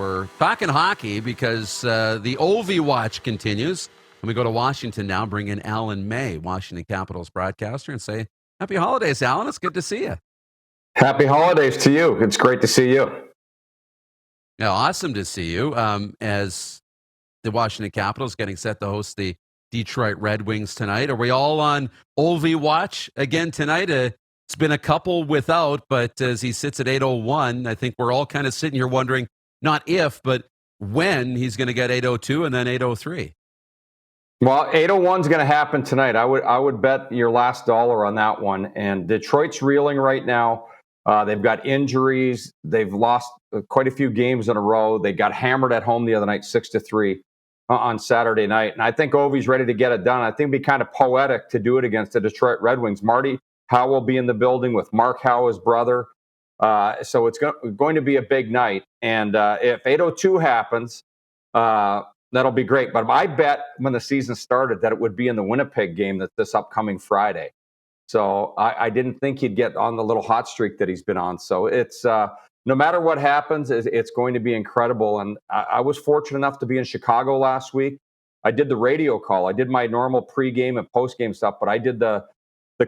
we're talking hockey because the Ovi watch continues. And we go to Washington now, bring in Alan May, Washington Capitals broadcaster, and say, happy holidays, Alan. It's good to see you. Happy holidays to you. It's great to see you. Yeah, awesome to see you. As the Washington Capitals getting set to host the Detroit Red Wings tonight. Are we all on Ovi watch again tonight? It's been a couple without, but as he sits at 8:01, I think we're all kind of sitting here wondering not if, but when he's going to get 8:02 and then 8:03. Well, 8:01 is going to happen tonight. I would bet your last dollar on that one. And Detroit's reeling right now. They've got injuries. They've lost quite a few games in a row. They got hammered at home the other night, 6-3 on Saturday night. And I think Ovi's ready to get it done. I think it'd be kind of poetic to do it against the Detroit Red Wings. Howe will be in the building with Mark Howe, his brother. So it's going to be a big night. And if 8:02 happens, that'll be great. But I bet when the season started that it would be in the Winnipeg game this upcoming Friday. So I didn't think he'd get on the little hot streak that he's been on. So it's no matter what happens, it's going to be incredible. And I was fortunate enough to be in Chicago last week. I did the radio call. I did my normal pregame and postgame stuff, but I did the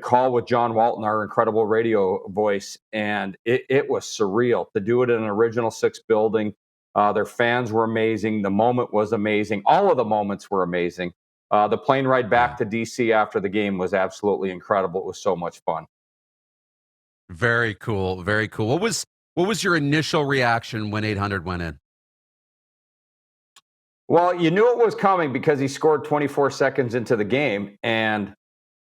call with John Walton, our incredible radio voice, and it was surreal to do it in an Original Six building. Their fans were amazing. The moment was amazing. All of the moments were amazing. The plane ride back to D.C. after the game was absolutely incredible. It was so much fun. Very cool. Very cool. What was your initial reaction when 800 went in? Well, you knew it was coming because he scored 24 seconds into the game, and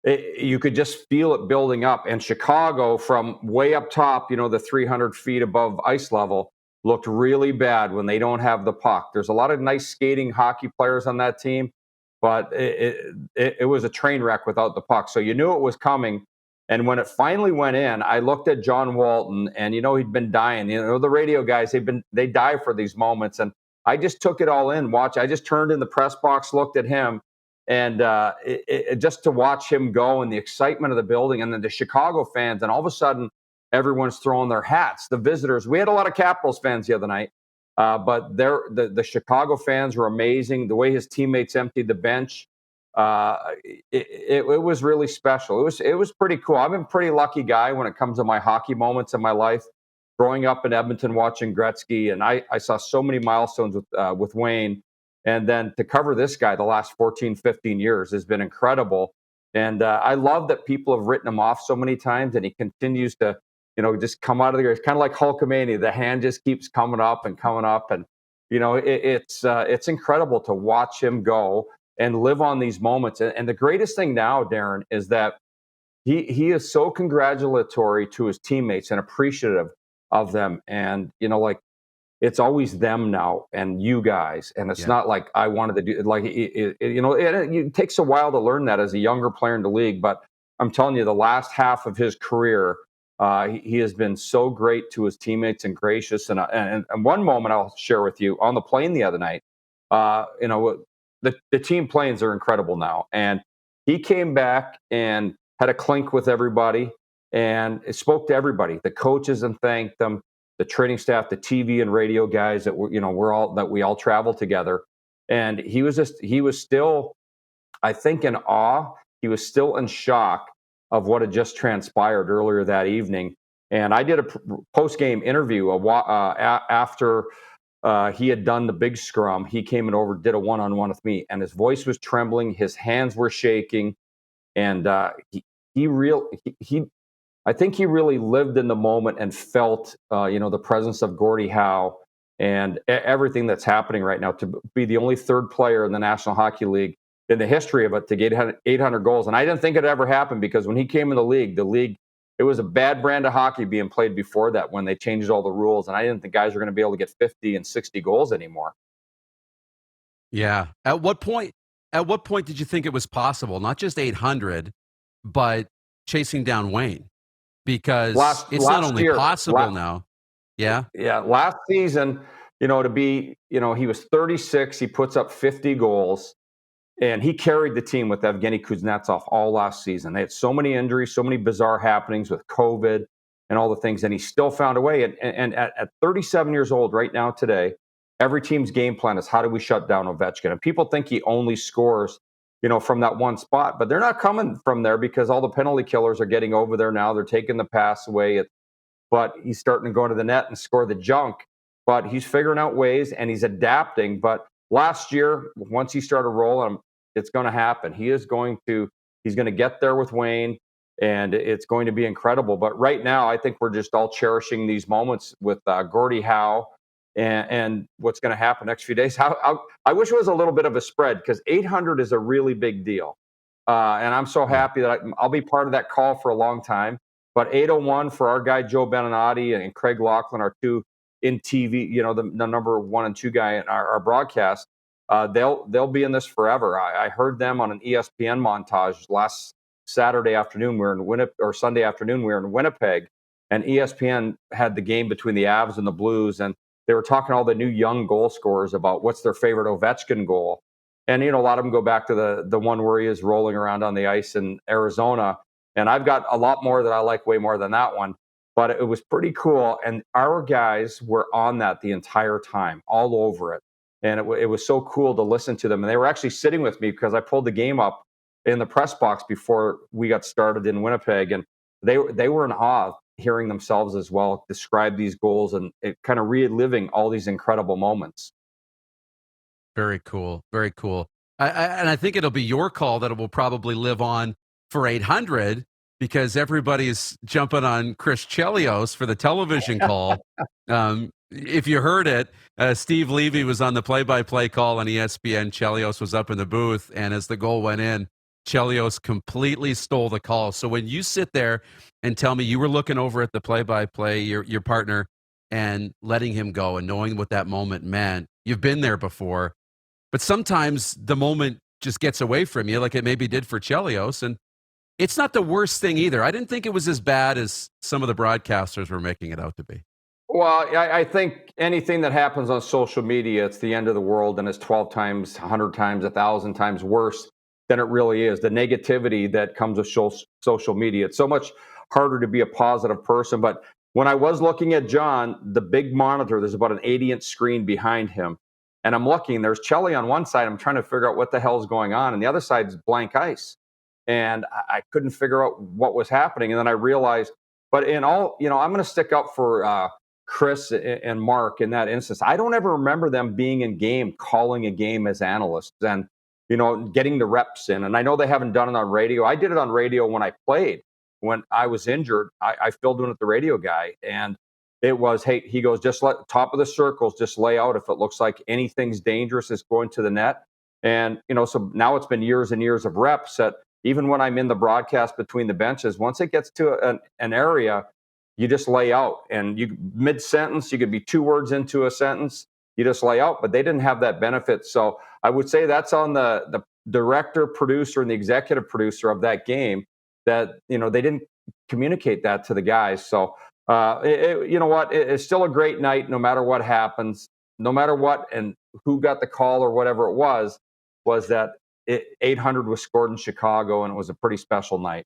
you could just feel it building up. And Chicago, from way up top, the 300 feet above ice level, looked really bad when they don't have the puck. There's a lot of nice skating hockey players on that team, but it was a train wreck without the puck. So you knew it was coming. And when it finally went in, I looked at John Walton, and he'd been dying. The radio guys, they die for these moments, and I just took it all in. I just turned in the press box, looked at him, and just to watch him go and the excitement of the building, and then the Chicago fans, and all of a sudden everyone's throwing their hats. The visitors, we had a lot of Capitals fans the other night, but the Chicago fans were amazing. The way his teammates emptied the bench, it was really special. It was pretty cool. I'm a pretty lucky guy when it comes to my hockey moments in my life. Growing up in Edmonton, watching Gretzky, and I saw so many milestones with Wayne. And then to cover this guy the last 14, 15 years has been incredible. And I love that people have written him off so many times, and he continues to, just come out of the. It's kind of like Hulkamania. The hand just keeps coming up, and it's incredible to watch him go and live on these moments. And the greatest thing now, Darren, is that he is so congratulatory to his teammates and appreciative of them. And it's always them now and you guys. And it's not like I wanted to do it. It takes a while to learn that as a younger player in the league. But I'm telling you, the last half of his career, he has been so great to his teammates and gracious. And one moment I'll share with you on the plane the other night, the team planes are incredible now. And he came back and had a clink with everybody and spoke to everybody, the coaches, and thanked them. The training staff, the TV and radio guys that we all travel together. And he was still, I think, in awe. He was still in shock of what had just transpired earlier that evening. And I did a post-game interview after he had done the big scrum. He came over, did a one-on-one with me, and his voice was trembling. His hands were shaking. And I think he really lived in the moment and felt, the presence of Gordie Howe and everything that's happening right now. To be the only third player in the National Hockey League in the history of it to get 800 goals. And I didn't think it ever happened because when he came in the league, it was a bad brand of hockey being played before that when they changed all the rules. And I didn't think guys were going to be able to get 50 and 60 goals anymore. Yeah. At what point did you think it was possible? Not just 800, but chasing down Wayne? Because it's not only possible now. Yeah. Yeah. Last season, to be, he was 36. He puts up 50 goals, and he carried the team with Evgeny Kuznetsov all last season. They had so many injuries, so many bizarre happenings with COVID and all the things, and he still found a way. And at 37 years old right now today, every team's game plan is how do we shut down Ovechkin? And people think he only scores, from that one spot, but they're not coming from there because all the penalty killers are getting over there now. They're taking the pass away, but he's starting to go to the net and score the junk. But he's figuring out ways and he's adapting. But last year, once he started rolling, it's going to happen. He's going to get there with Wayne, and it's going to be incredible. But right now, I think we're just all cherishing these moments with Gordie Howe and what's going to happen next few days. I wish it was a little bit of a spread because 800 is a really big deal. And I'm so happy that I'll be part of that call for a long time. But 801 for our guy, Joe Beninati and Craig Laughlin, our two in TV, the number 1 and 2 guy in our broadcast, they'll be in this forever. I heard them on an ESPN montage last Saturday afternoon. Sunday afternoon. We were in Winnipeg, and ESPN had the game between the Avs and the Blues, and they were talking to all the new young goal scorers about what's their favorite Ovechkin goal. And, a lot of them go back to the one where he is rolling around on the ice in Arizona. And I've got a lot more that I like way more than that one. But it was pretty cool. And our guys were on that the entire time, all over it. And it was so cool to listen to them. And they were actually sitting with me because I pulled the game up in the press box before we got started in Winnipeg. And they were in awe hearing themselves as well describe these goals and it kind of reliving all these incredible moments. Very cool. Very cool. And I think it'll be your call that it will probably live on for 800 because everybody's jumping on Chris Chelios for the television call. If you heard it, Steve Levy was on the play-by-play call on ESPN. Chelios was up in the booth, and as the goal went in, Chelios completely stole the call. So when you sit there and tell me you were looking over at the play-by-play, your partner, and letting him go and knowing what that moment meant, you've been there before. But sometimes the moment just gets away from you like it maybe did for Chelios, and it's not the worst thing either. I didn't think it was as bad as some of the broadcasters were making it out to be. Well, I think anything that happens on social media, it's the end of the world, and it's 12 times, 100 times, 1,000 times worse than it really is. The negativity that comes with social media. It's so much harder to be a positive person. But when I was looking at John, the big monitor, there's about an 80-inch screen behind him. And I'm looking, there's Chelly on one side. I'm trying to figure out what the hell is going on. And the other side is blank ice. And I couldn't figure out what was happening. And then I realized, but in all, I'm going to stick up for Chris and Mark in that instance. I don't ever remember them being in game, calling a game as analysts and, getting the reps in. And I know they haven't done it on radio. I did it on radio when I played. When I was injured, I filled in with the radio guy. And it was, hey, he goes, just let top of the circles, just lay out if it looks like anything's dangerous is going to the net. And, so now it's been years and years of reps that even when I'm in the broadcast between the benches, once it gets to an area, you just lay out. And you mid-sentence, you could be 2 words into a sentence, you just lay out. But they didn't have that benefit. So I would say that's on the director, producer, and the executive producer of that game that, they didn't communicate that to the guys. So, you know what? It's still a great night no matter what happens, no matter what and who got the call or whatever it was that 800 was scored in Chicago, and it was a pretty special night.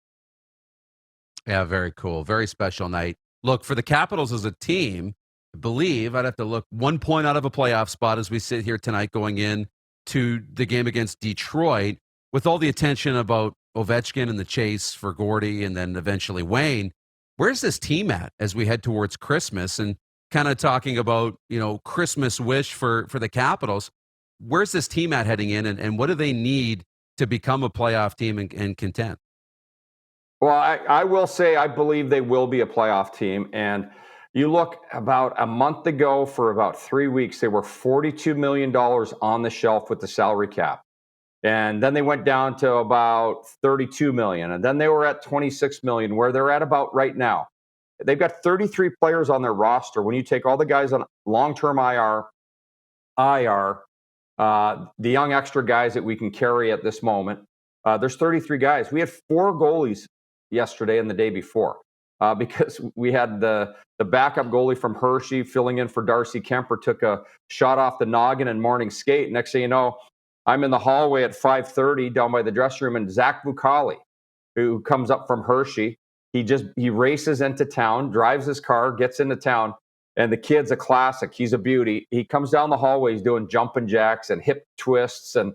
Yeah, very cool. Very special night. Look, for the Capitals as a team, I believe I'd have to look 1 point out of a playoff spot as we sit here tonight going in to the game against Detroit with all the attention about Ovechkin and the chase for Gordie and then eventually Wayne. Where's this team at as we head towards Christmas and kind of talking about, Christmas wish for the Capitals? Where's this team at heading in and what do they need to become a playoff team and contend? Well, I will say I believe they will be a playoff team. And you look about a month ago for about 3 weeks, they were $42 million on the shelf with the salary cap. And then they went down to about 32 million. And then they were at 26 million, where they're at about right now. They've got 33 players on their roster. When you take all the guys on long-term IR, the young extra guys that we can carry at this moment, there's 33 guys. We had 4 goalies yesterday and the day before because we had the backup goalie from Hershey filling in for Darcy Kemper, took a shot off the noggin and morning skate. Next thing you know, I'm in the hallway at 5:30 down by the dressing room, and Zach Vucali, who comes up from Hershey, he races into town, drives his car, gets into town, And the kid's a classic. He's a beauty. He comes down the hallway. He's doing jumping jacks and hip twists and,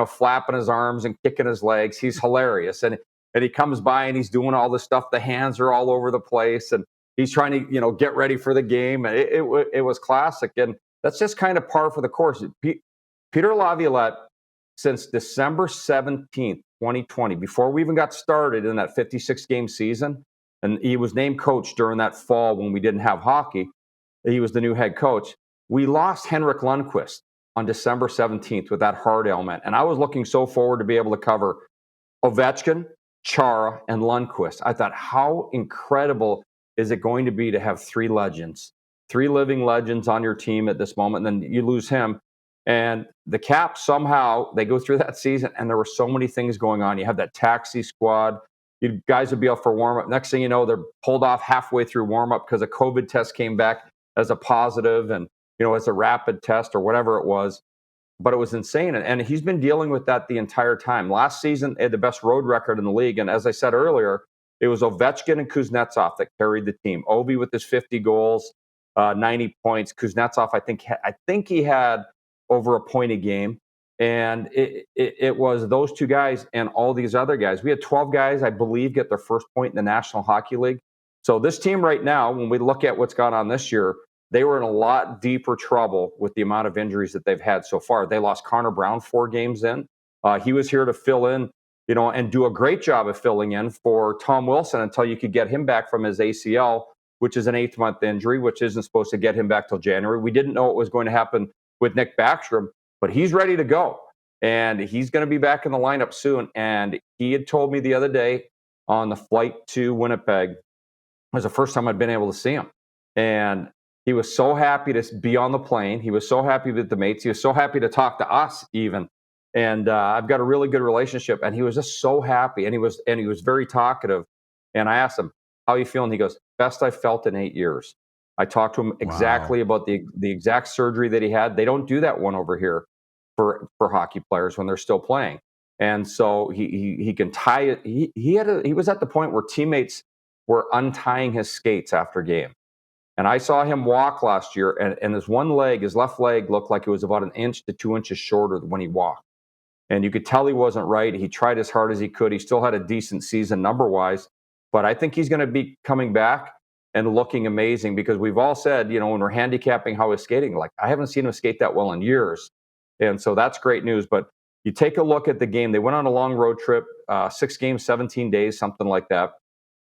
flapping his arms and kicking his legs. He's hilarious. And he comes by and he's doing all this stuff. The hands are all over the place. And he's trying to, get ready for the game. And it was classic. And that's just kind of par for the course. Peter Laviolette, since December 17th, 2020, before we even got started in that 56-game season, and he was named coach during that fall when we didn't have hockey, he was the new head coach. We lost Henrik Lundqvist on December 17th with that heart ailment. And I was looking so forward to be able to cover Ovechkin, Chara, and Lundqvist. I thought, how incredible is it going to be to have three legends, three living legends on your team at this moment, and then you lose him. And the Caps, somehow, they go through that season, and there were so many things going on. You have that taxi squad. You guys would be up for warm-up. Next thing you know, they're pulled off halfway through warm-up because a COVID test came back as a positive and, as a rapid test or whatever it was. But it was insane. And he's been dealing with that the entire time. Last season, they had the best road record in the league. And as I said earlier, it was Ovechkin and Kuznetsov that carried the team. Ovi with his 50 goals, 90 points. Kuznetsov, I think he had over a point a game. And it was those two guys and all these other guys. We had 12 guys, I believe, get their first point in the National Hockey League. So this team right now, when we look at what's gone on this year, they were in a lot deeper trouble with the amount of injuries that they've had so far. They lost Connor Brown 4 games in. He was here to fill in, and do a great job of filling in for Tom Wilson until you could get him back from his ACL, which is an 8th-month injury, which isn't supposed to get him back till January. We didn't know what was going to happen with Nick Backstrom, but he's ready to go. And he's going to be back in the lineup soon. And he had told me the other day on the flight to Winnipeg, it was the first time I'd been able to see him. And he was so happy to be on the plane. He was so happy with the mates. He was so happy to talk to us even. And I've got a really good relationship. And he was just so happy. And he was very talkative. And I asked him, how are you feeling? He goes, best I've felt in 8 years. I talked to him exactly about the exact surgery that he had. They don't do that one over here for hockey players when they're still playing. And so he can tie it. He was at the point where teammates were untying his skates after game. And I saw him walk last year, and his left leg looked like it was about 1 inch to 2 inches shorter when he walked. And you could tell he wasn't right. He tried as hard as he could. He still had a decent season number-wise. But I think he's going to be coming back and looking amazing, because we've all said, when we're handicapping how he's skating, like, I haven't seen him skate that well in years. And so that's great news. But you take a look at the game. They went on a long road trip, 6 games, 17 days, something like that.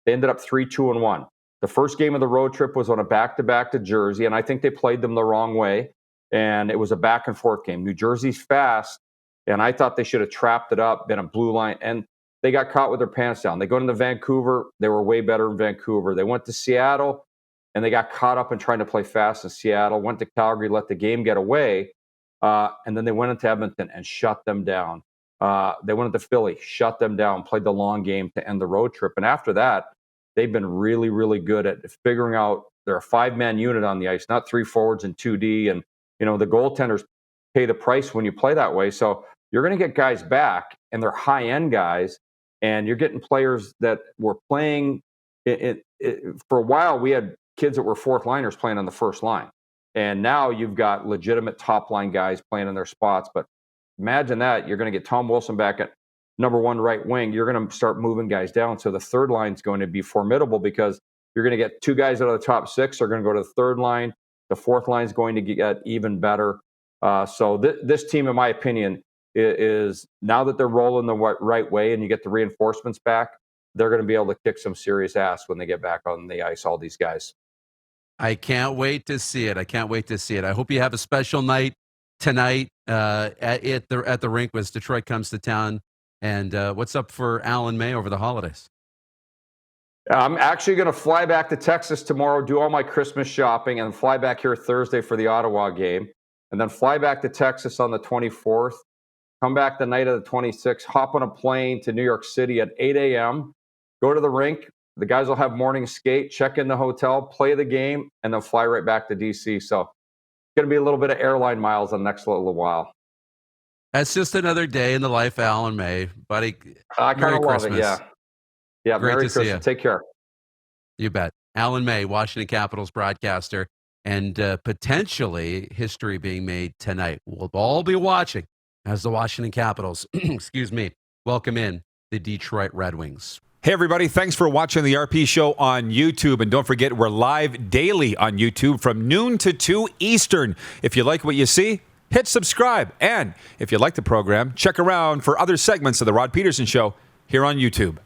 They ended up 3-2-1. The first game of the road trip was on a back-to-back to Jersey, and I think they played them the wrong way, and it was a back-and-forth game. New Jersey's fast, and I thought they should have trapped it up, been a blue line, and they got caught with their pants down. They go into Vancouver. They were way better in Vancouver. They went to Seattle, and they got caught up in trying to play fast in Seattle, went to Calgary, let the game get away, and then they went into Edmonton and shut them down. They went into Philly, shut them down, played the long game to end the road trip. And after that, they've been really, really good at figuring out they're a 5-man unit on the ice, not 3 forwards and 2D. And, the goaltenders pay the price when you play that way. So you're going to get guys back, and they're high-end guys, and you're getting players that were playing for a while. We had kids that were 4th liners playing on the first line. And now you've got legitimate top-line guys playing in their spots. But imagine that. You're going to get Tom Wilson back at number 1 right wing. You're going to start moving guys down. So the third line is going to be formidable, because you're going to get 2 guys out of the top 6 are going to go to the third line. The fourth line is going to get even better. So this team, in my opinion, is now that they're rolling the right way and you get the reinforcements back, they're going to be able to kick some serious ass when they get back on the ice, all these guys. I can't wait to see it. I hope you have a special night tonight at the rink as Detroit comes to town. And what's up for Alan May over the holidays? I'm actually going to fly back to Texas tomorrow, do all my Christmas shopping, and fly back here Thursday for the Ottawa game. And then fly back to Texas on the 24th, come back the night of the 26th, hop on a plane to New York City at 8 a.m., go to the rink. The guys will have morning skate, check in the hotel, play the game, and then fly right back to D.C. So it's going to be a little bit of airline miles the next little while. That's just another day in the life of Alan May, buddy. I kind of love it, yeah. Yeah, Great Merry to see Christmas. you. Take care. You bet. Alan May, Washington Capitals broadcaster. and potentially history being made tonight. We'll all be watching as the Washington Capitals, excuse me, welcome in the Detroit Red Wings. Hey, everybody. Thanks for watching the RP Show on YouTube. And don't forget, we're live daily on YouTube from noon to 2 Eastern. If you like what you see, hit subscribe. And if you like the program, check around for other segments of the Rod Peterson Show here on YouTube.